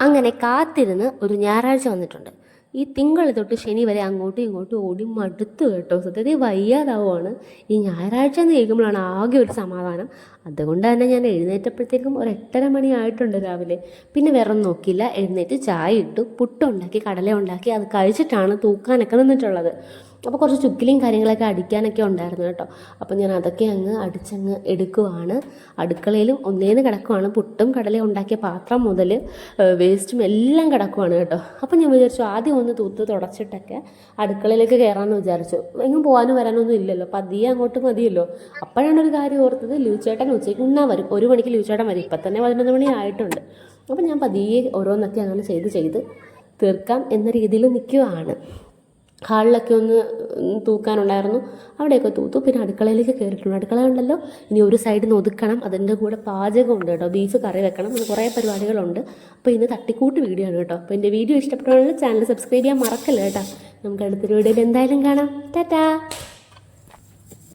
അങ്ങനെ കാത്തിരുന്ന് ഒരു ഞായറാഴ്ച വന്നിട്ടുണ്ട്. ഈ തിങ്കൾ തൊട്ട് ശനി വരെ അങ്ങോട്ടും ഇങ്ങോട്ടും ഓടി മടുത്തു കേട്ടോ. സത്യത്തിൽ വയ്യാതാവുകയാണ്. ഈ ഞായറാഴ്ച എന്ന് കേൾക്കുമ്പോഴാണ് ആകെ ഒരു സമാധാനം. അതുകൊണ്ട് തന്നെ ഞാൻ എഴുന്നേറ്റപ്പോഴത്തേക്കും ഒരു 8:30 ആയിട്ടുണ്ട് രാവിലെ. പിന്നെ വേറെ ഒന്നും നോക്കിയില്ല, എഴുന്നേറ്റ് ചായ ഇട്ടു, പുട്ടുണ്ടാക്കി, കടല ഉണ്ടാക്കി, അത് കഴിച്ചിട്ടാണ് തൂക്കാനൊക്കെ നിന്നിട്ടുള്ളത്. അപ്പോൾ കുറച്ച് ചുക്കിലിയും കാര്യങ്ങളൊക്കെ അടിക്കാനൊക്കെ ഉണ്ടായിരുന്നു കേട്ടോ. അപ്പോൾ ഞാൻ അതൊക്കെ അങ്ങ് അടിച്ചങ്ങ് എടുക്കുവാണ്. അടുക്കളയിലും ഒന്നേന്ന് കിടക്കുവാണ്. പുട്ടും കടലയും ഉണ്ടാക്കിയ പാത്രം മുതൽ വേസ്റ്റും എല്ലാം കിടക്കുവാണ് കേട്ടോ. അപ്പോൾ ഞാൻ വിചാരിച്ചു ആദ്യം ഒന്ന് തൂത്ത് തുടച്ചിട്ടൊക്കെ അടുക്കളയിലേക്ക് കയറാമെന്ന് വിചാരിച്ചു. എങ്ങും പോകാനും വരാനൊന്നും ഇല്ലല്ലോ, പതിയെ അങ്ങോട്ട് മതിയല്ലോ. അപ്പോഴാണ് ഒരു കാര്യം ഓർത്തത്, ലിയുചേട്ടൻ ഉച്ചയ്ക്ക് ഉണ്ണാൻ വരും. 1 മണിക്ക് ലിയുചേട്ടൻ വരും. ഇപ്പം തന്നെ 11 മണി ആയിട്ടുണ്ട്. അപ്പോൾ ഞാൻ പതിയെ ഓരോന്നൊക്കെ അങ്ങനെ ചെയ്ത് തീർക്കാം എന്ന രീതിയിൽ നിൽക്കുകയാണ്. ഹാളിലൊക്കെ ഒന്ന് തൂക്കാനുണ്ടായിരുന്നു, അവിടെയൊക്കെ തൂത്തു. പിന്നെ അടുക്കളയിലേക്ക് കയറിയിട്ടുണ്ട്. അടുക്കള ഉണ്ടല്ലോ, ഇനി ഒരു സൈഡിൽ നിന്ന് ഒതുക്കണം. അതിൻ്റെ കൂടെ പാചകമുണ്ട് കേട്ടോ, ബീഫ് കറി വെക്കണം, അങ്ങനെ കുറേ പരിപാടികളുണ്ട്. അപ്പോൾ ഇന്ന് തട്ടിക്കൂട്ട് വീഡിയോ ആണ് കേട്ടോ. അപ്പോൾ എൻ്റെ വീഡിയോ ഇഷ്ടപ്പെടുകയാണെങ്കിൽ ചാനൽ സബ്സ്ക്രൈബ് ചെയ്യാൻ മറക്കല്ല കേട്ടോ. നമുക്ക് അടുത്തൊരു വീഡിയോയിൽ എന്തായാലും കാണാം. ടാറ്റാ.